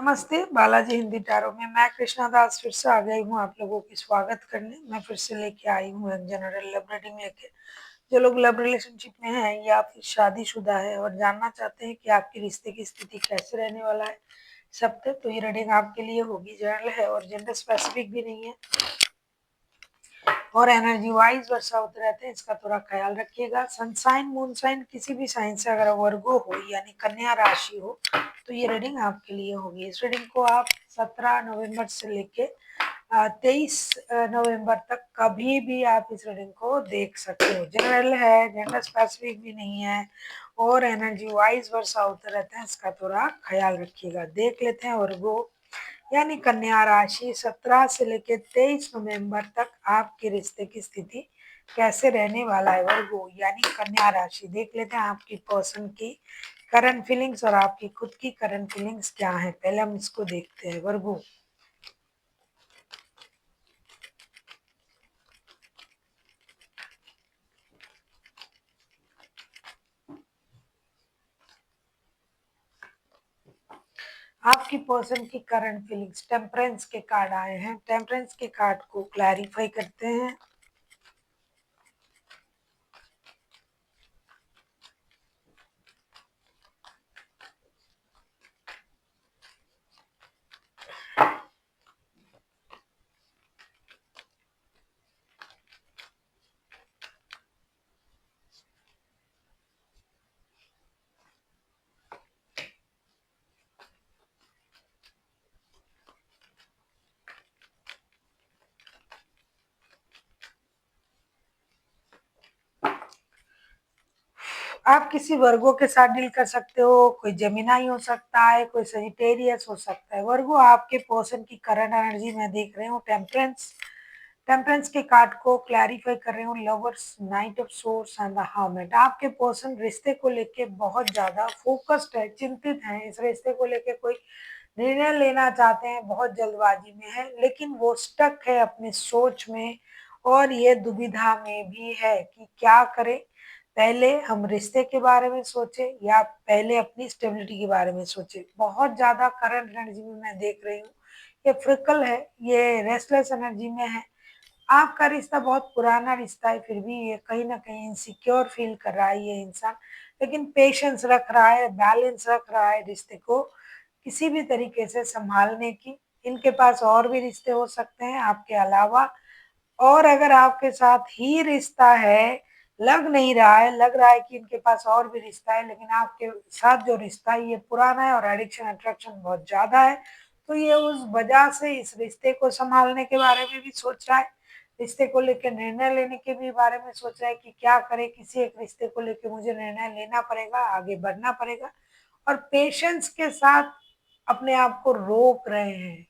नमस्ते, बालाजी हिंदी टैरो में मैं कृष्णा दास फिर से आ गई हूँ आप लोगों की स्वागत करने। मैं फिर से लेके आई हूँ एक जनरल लव रीडिंग लेके। जो लोग लव रिलेशनशिप में हैं या फिर शादीशुदा है और जानना चाहते हैं कि आपके रिश्ते की स्थिति कैसे रहने वाला है इस हफ्ते, तो ये रीडिंग आपके लिए होगी। जनरल है और जेंडर स्पेसिफिक भी नहीं है और एनर्जी वाइज वर्षा होते रहते हैं, इसका थोड़ा ख्याल रखिएगा। सनसाइन मून साइन किसी भी साइन से अगर वर्गो हो यानी कन्या राशि हो तो ये रीडिंग आपके लिए होगी। इस रीडिंग को आप 17 नवंबर से लेके 23 नवंबर तक कभी भी आप इस रीडिंग को देख सकते हो। जनरल है, जेंडर स्पेसिफिक भी नहीं है और एनर्जी वाइज वर्षा होते रहते हैं, इसका थोड़ा ख्याल रखिएगा। देख लेते हैं वर्गो यानी कन्या राशि 17 से लेकर 23 नवंबर तक आपके रिश्ते की स्थिति कैसे रहने वाला है। वर्गो यानी कन्या राशि देख लेते हैं आपकी पर्सन की करंट फीलिंग्स और आपकी खुद की करंट फीलिंग्स क्या है। पहले हम इसको देखते हैं। वर्गो आपकी पर्सन की करंट फीलिंग्स, टेम्परेंस के कार्ड आए हैं। टेम्परेंस के कार्ड को क्लैरिफाई करते हैं। आप किसी वर्गो के साथ डील कर सकते हो, कोई जेमिनाई हो सकता है, कोई सजिटेरियस हो सकता है। वर्गो आपके पर्सन की करंट एनर्जी मैं देख रही हूँ टेम्परेंस। टेम्परेंस के कार्ड को क्लैरिफाई कर रही हूँ। Lovers, night of source and the hermit. आपके पर्सन रिश्ते को लेके बहुत ज्यादा फोकस्ड है, चिंतित है। इस रिश्ते को लेके कोई निर्णय लेना चाहते हैं, बहुत जल्दबाजी में है, लेकिन वो स्टक है अपनी सोच में और ये दुविधा में भी है कि क्या करे। पहले हम रिश्ते के बारे में सोचे या पहले अपनी स्टेबिलिटी के बारे में सोचे। बहुत ज्यादा करंट एनर्जी में मैं देख रही हूँ ये फ्रिकल है, ये रेस्टलेस एनर्जी में है। आपका रिश्ता बहुत पुराना रिश्ता है, फिर भी ये कहीं ना कहीं इनसिक्योर फील कर रहा है ये इंसान, लेकिन पेशेंस रख रहा है, बैलेंस रख रहा है रिश्ते को किसी भी तरीके से संभालने की। इनके पास और भी रिश्ते हो सकते हैं आपके अलावा, और अगर आपके साथ ही रिश्ता है, लग नहीं रहा है, लग रहा है कि इनके पास और भी रिश्ता है, लेकिन आपके साथ जो रिश्ता है ये पुराना है और एडिक्शन अट्रैक्शन बहुत ज्यादा है, तो ये उस वजह से इस रिश्ते को संभालने के बारे में भी सोच रहा है। रिश्ते को लेकर निर्णय लेने के भी बारे में सोच रहा है कि क्या करे, किसी एक रिश्ते को लेकर मुझे निर्णय लेना पड़ेगा, आगे बढ़ना पड़ेगा। और पेशेंस के साथ अपने आप को रोक रहे हैं।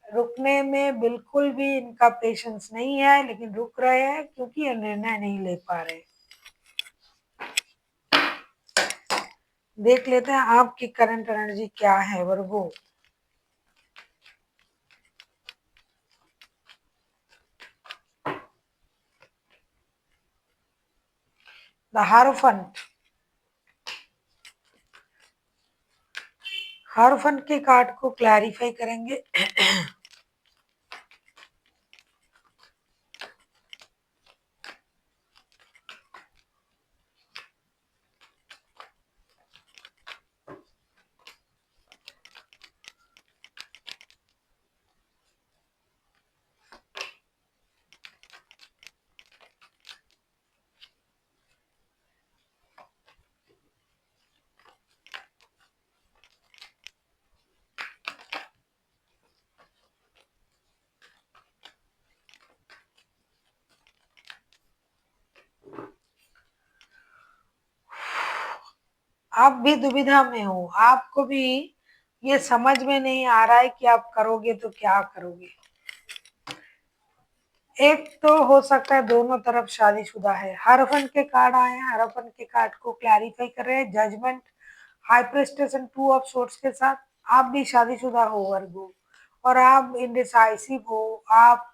रुकने में बिल्कुल भी इनका पेशेंस नहीं है, लेकिन रुक रहे हैं क्योंकि ये निर्णय नहीं ले पा रहे। देख लेते हैं आपकी करंट एनर्जी क्या है वर्गो। द हारोफंट। हारोफंट के कार्ड को क्लैरिफाई करेंगे। आप भी दुविधा में हो, आपको भी ये समझ में नहीं आ रहा है कि आप करोगे तो क्या करोगे। एक तो हो सकता है दोनों तरफ शादीशुदा है। हरफन के कार्ड आए हैं, हरफन के कार्ड को क्लैरिफाई कर रहे हैं। Judgement, high priestess, two of swords के साथ आप भी शादीशुदा हो वर्गो, और आप इनडिसाइसिव हो। आप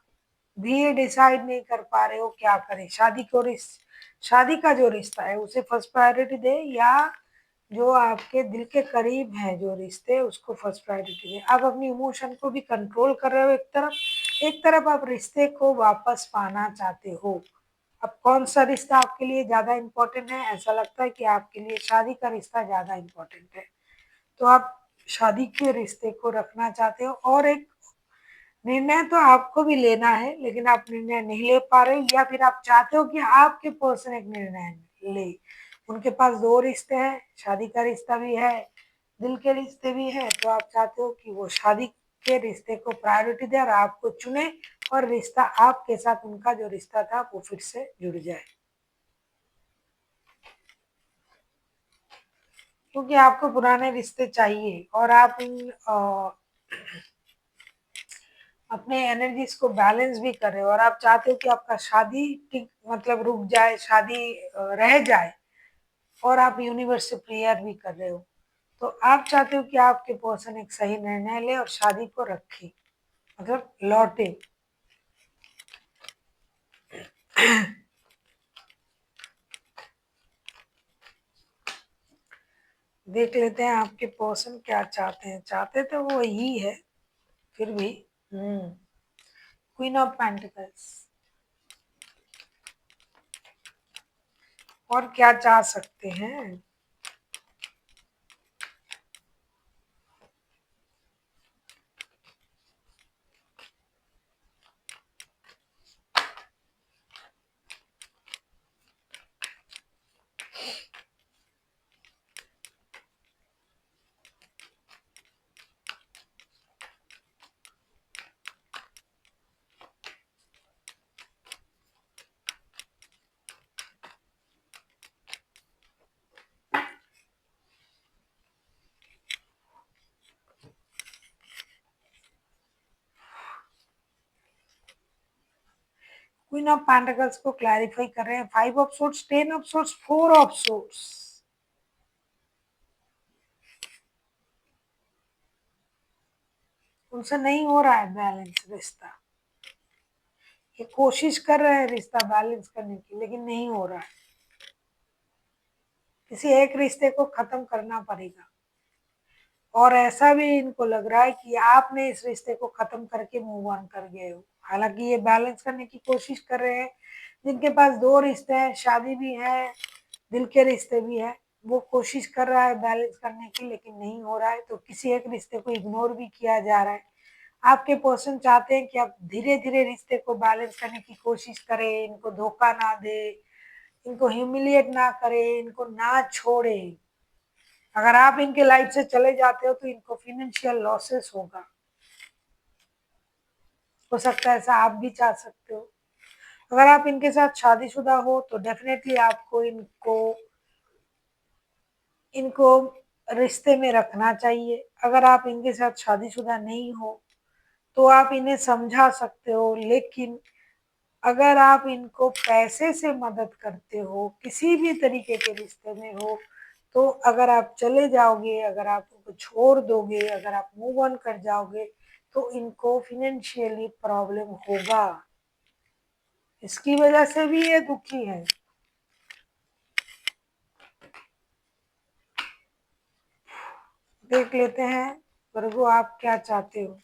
भी डिसाइड नहीं कर पा रहे हो क्या करें। शादी का जो रिश्ता है उसे फर्स्ट प्रायोरिटी दे या जो आपके दिल के करीब हैं जो रिश्ते, उसको फर्स्ट प्रायोरिटी दें। आप अपनी इमोशन को भी कंट्रोल कर रहे हो एक तरफ आप रिश्ते को वापस पाना चाहते हो। अब कौन-सा रिश्ता आपके लिए ज़्यादा इम्पोर्टेंट है? ऐसा लगता है कि आपके लिए शादी का रिश्ता ज़्यादा इम्पोर्टेंट है। तो आप शादी के रिश्ते को रखना चाहते हो और एक निर्णय तो आपको भी लेना है, लेकिन आप निर्णय नहीं ले पा रहे या फिर आप चाहते हो कि आपके पर्सन एक निर्णय ले। उनके पास 2 रिश्ते हैं, शादी का रिश्ता भी है, दिल के रिश्ते भी हैं, तो आप चाहते हो कि वो शादी के रिश्ते को प्रायोरिटी दें और आपको चुने और रिश्ता आपके साथ उनका जो रिश्ता था वो फिर से जुड़ जाए। क्योंकि आपको पुराने रिश्ते चाहिए और आप अपने एनर्जीज को बैलेंस भी कर रहे हो और आप चाहते हो कि आपका शादी टिक मतलब रुक जाए, शादी रह जाए और आप यूनिवर्स से प्रेयर भी कर रहे हो। तो आप चाहते हो कि आपके पर्सन एक सही निर्णय ले और शादी को रखे, मतलब लौटे। देख लेते हैं आपके पर्सन क्या चाहते हैं। चाहते तो वो ही है, फिर भी क्वीन ऑफ पेंटिकल्स। और क्या चाह सकते हैं? क्वीन ऑफ पेंटिकल्स को क्लैरिफाई कर रहे हैं। 5 of swords, 10 of swords, 4 of swords. उनसे नहीं हो रहा है बैलेंस रिश्ता। ये कोशिश कर रहे हैं रिश्ता बैलेंस करने की, लेकिन नहीं हो रहा है। किसी एक रिश्ते को खत्म करना पड़ेगा और ऐसा भी इनको लग रहा है कि आपने इस रिश्ते को खत्म करके मूव ऑन कर गए हो। हालांकि ये बैलेंस करने की कोशिश कर रहे हैं। जिनके पास 2 रिश्ते हैं, शादी भी है, दिल के रिश्ते भी है, वो कोशिश कर रहा है बैलेंस करने की, लेकिन नहीं हो रहा है। तो किसी एक रिश्ते को इग्नोर भी किया जा रहा है। आपके पर्सन चाहते हैं कि आप धीरे-धीरे रिश्ते को बैलेंस करने की कोशिश करें, इनको धोखा ना दें, इनको ह्यूमिलिएट ना करें, इनको ना छोड़ें। अगर आप इनके लाइफ से चले जाते हो तो इनको फाइनेंशियल लॉसेस होगा। हो सकता है ऐसा आप भी चाह सकते हो। अगर आप इनके साथ शादीशुदा हो तो डेफिनेटली आपको इनको इनको रिश्ते में रखना चाहिए। अगर आप इनके साथ शादीशुदा नहीं हो तो आप इन्हें समझा सकते हो, लेकिन अगर आप इनको पैसे से मदद करते हो, किसी भी तरीके के रिश्ते में हो, तो अगर आप चले जाओगे, अगर आप उनको छोड़ दोगे, अगर आप मूव ऑन कर जाओगे, तो इनको फाइनेंशियली प्रॉब्लम होगा। इसकी वजह से भी ये दुखी है। देख लेते हैं वर्गो आप क्या चाहते हो।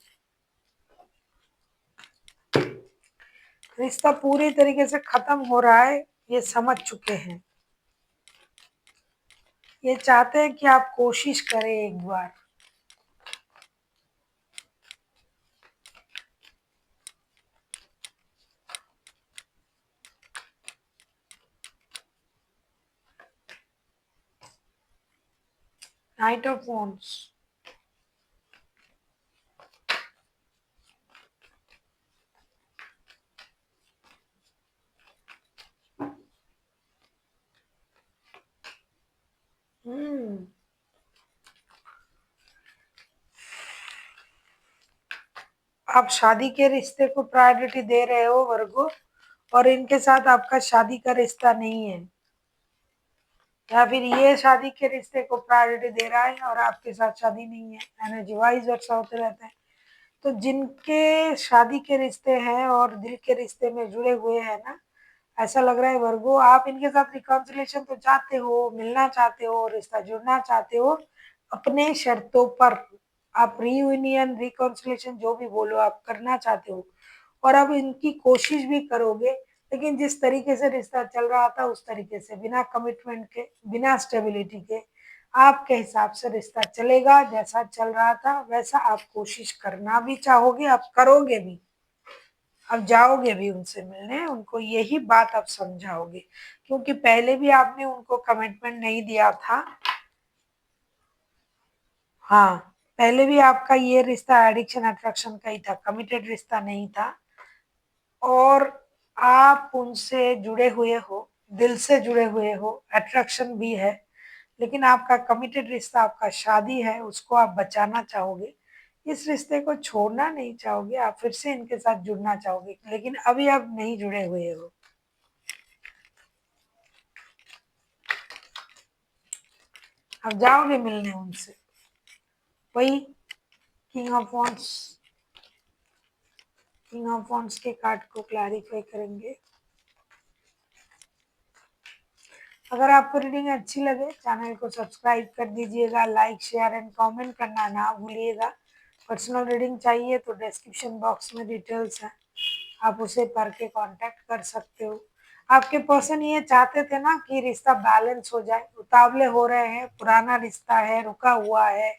रिश्ता पूरी तरीके से खत्म हो रहा है, ये समझ चुके हैं। ये चाहते हैं कि आप कोशिश करें एक बार। Knight of wands. हम्म आप शादी के रिश्ते को प्रायोरिटी दे रहे हो वर्गो, और इनके साथ आपका शादी का रिश्ता नहीं है, या फिर ये शादी के रिश्ते को प्रायोरिटी दे रहा है और आपके साथ शादी नहीं है। एनर्जी वाइज वर्षा होते रहते हैं। तो जिनके शादी के रिश्ते हैं और दिल के रिश्ते में जुड़े हुए हैं ना, ऐसा लग रहा है वर्गो आप इनके साथ रिकॉन्सिलेशन तो चाहते हो, मिलना चाहते हो, रिश्ता जुड़ना चाहते हो अपने शर्तों पर। आप रीयूनियन, रिकॉन्सिलेशन जो भी बोलो आप करना चाहते हो और अब इनकी कोशिश भी करोगे, लेकिन जिस तरीके से रिश्ता चल रहा था उस तरीके से बिना कमिटमेंट के, बिना स्टेबिलिटी के आपके हिसाब से रिश्ता चलेगा। जैसा चल रहा था वैसा आप कोशिश करना भी चाहोगे, आप करोगे भी। अब जाओगे भी उनसे मिलने, उनको यही बात आप समझाओगे, क्योंकि पहले भी आपने उनको कमिटमेंट नहीं दिया था। हाँ, पहले भी आपका ये रिश्ता एडिक्शन अट्रैक्शन का ही था, कमिटेड रिश्ता नहीं था। और आप उनसे जुड़े हुए हो, दिल से जुड़े हुए हो, अट्रैक्शन भी है, लेकिन आपका कमिटेड रिश्ता, आपका शादी है, उसको आप बचाना चाहोगे। इस रिश्ते को छोड़ना नहीं चाहोगे, आप फिर से इनके साथ जुड़ना चाहोगे, लेकिन अभी आप नहीं जुड़े हुए हो। अब जाओगे मिलने उनसे। वही king of wands, king of wands के कार्ड को क्लैरिफाई करेंगे। अगर आपको रीडिंग अच्छी लगे चैनल को सब्सक्राइब कर दीजिएगा, लाइक शेयर एंड कमेंट करना ना भूलिएगा। पर्सनल रीडिंग चाहिए तो डिस्क्रिप्शन बॉक्स में डिटेल्स है, आप उसे पढ़ के कांटेक्ट कर सकते हो। आपके पर्सन ये चाहते थे ना कि रिश्ता बैलेंस हो जाए, उतावले हो रहे हैं, पुराना रिश्ता है, रुका हुआ है,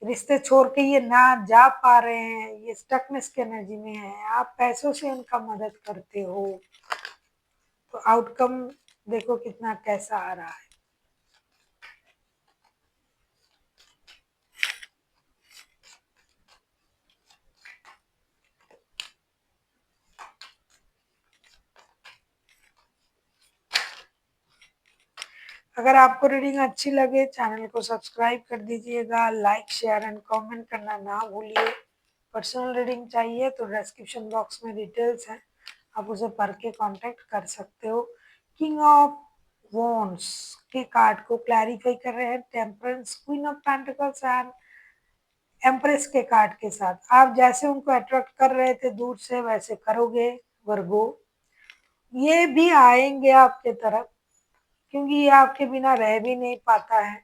रिश्ते छोड़ के ये ना जा पा रहे हैं, ये स्टकनेस की एनर्जी में है, आप पैसों से उनका मदद करते हो, तो आउटकम देखो कितना कैसा आ रहा है। अगर आपको रीडिंग अच्छी लगे चैनल को सब्सक्राइब कर दीजिएगा, लाइक शेयर एंड कमेंट करना ना भूलिए। पर्सनल रीडिंग चाहिए तो डिस्क्रिप्शन बॉक्स में डिटेल्स हैं, आप उसे पढ़ के कांटेक्ट कर सकते हो। किंग ऑफ वॉन्ड्स के कार्ड को क्लैरिफाई कर रहे हैं temperance, queen of pentacles and empress के कार्ड के साथ। आप जैसे उनको अट्रैक्ट कर रहे थे दूर से वैसे करोगे वर्गो, ये भी आएंगे आपके तरफ, क्योंकि ये आपके बिना रह भी नहीं पाता है।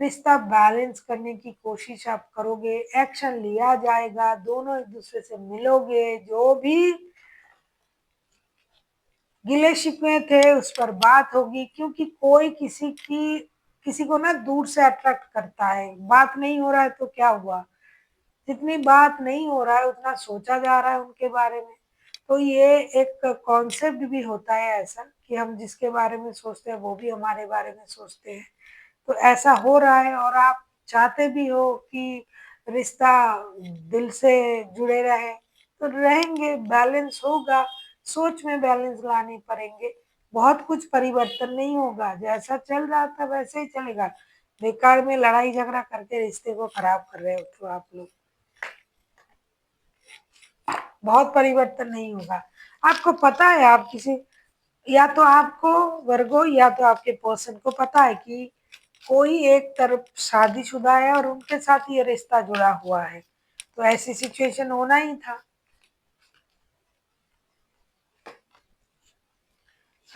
रिश्ता बैलेंस करने की कोशिश आप करोगे, एक्शन लिया जाएगा, दोनों एक दूसरे से मिलोगे, जो भी गिले शिकवे थे उस पर बात होगी, क्योंकि कोई किसी को ना दूर से अट्रैक्ट करता है। बात नहीं हो रहा है तो क्या हुआ, जितनी बात नहीं हो रहा है उतना सोचा जा रहा है उनके बारे में। तो ये एक कॉन्सेप्ट भी होता है ऐसा कि हम जिसके बारे में सोचते हैं वो भी हमारे बारे में सोचते हैं। तो ऐसा हो रहा है और आप चाहते भी हो कि रिश्ता दिल से जुड़े रहे, तो रहेंगे, बैलेंस होगा, सोच में बैलेंस लाने पड़ेंगे। बहुत कुछ परिवर्तन नहीं होगा, जैसा चल रहा था वैसे ही चलेगा। बेकार में लड़ाई झगड़ा करके रिश्ते को खराब कर रहे हो तो आप लोग, बहुत परिवर्तन नहीं होगा। आपको पता है आप किसी, या तो आपको वर्गो या तो आपके पर्सन को पता है कि कोई एक तरफ शादीशुदा है और उनके साथ ये रिश्ता जुड़ा हुआ है, तो ऐसी सिचुएशन होना ही था।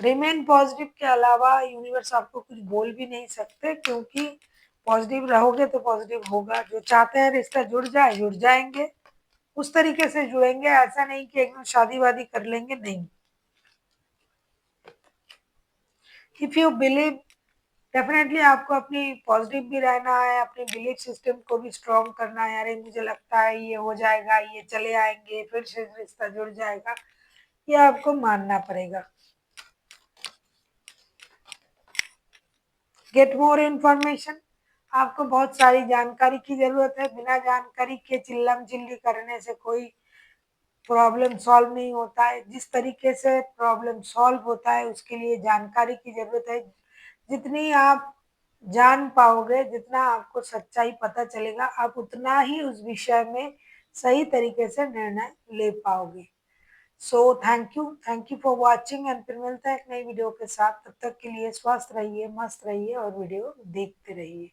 रिमेन पॉजिटिव के अलावा यूनिवर्स आपको कुछ बोल भी नहीं सकते, क्योंकि पॉजिटिव रहोगे तो पॉजिटिव होगा। जो चाहते हैं रिश्ता जुड़ जाए जुड़ जाएंगे, उस तरीके से जुड़ेंगे, ऐसा नहीं कि एकदम शादी वादी कर लेंगे, नहीं। इफ यू बिलीव, डेफिनेटली आपको अपनी पॉजिटिव भी रहना है, अपने बिलीफ सिस्टम को भी स्ट्रॉन्ग करना है। अरे मुझे लगता है ये हो जाएगा, ये चले आएंगे, फिर से रिश्ता जुड़ जाएगा, ये आपको मानना पड़ेगा। गेट मोर इन्फॉर्मेशन, आपको बहुत सारी जानकारी की जरूरत है। बिना जानकारी के चिल्लम चिल्ली करने से कोई प्रॉब्लम सॉल्व नहीं होता है। जिस तरीके से प्रॉब्लम सॉल्व होता है उसके लिए जानकारी की जरूरत है। जितनी आप जान पाओगे, जितना आपको सच्चाई पता चलेगा, आप उतना ही उस विषय में सही तरीके से निर्णय ले पाओगे। So thank you for watching and फिर मिलते हैं एक नई वीडियो के साथ। तब तक के लिए स्वस्थ रहिए, मस्त रहिए और वीडियो देखते रहिए।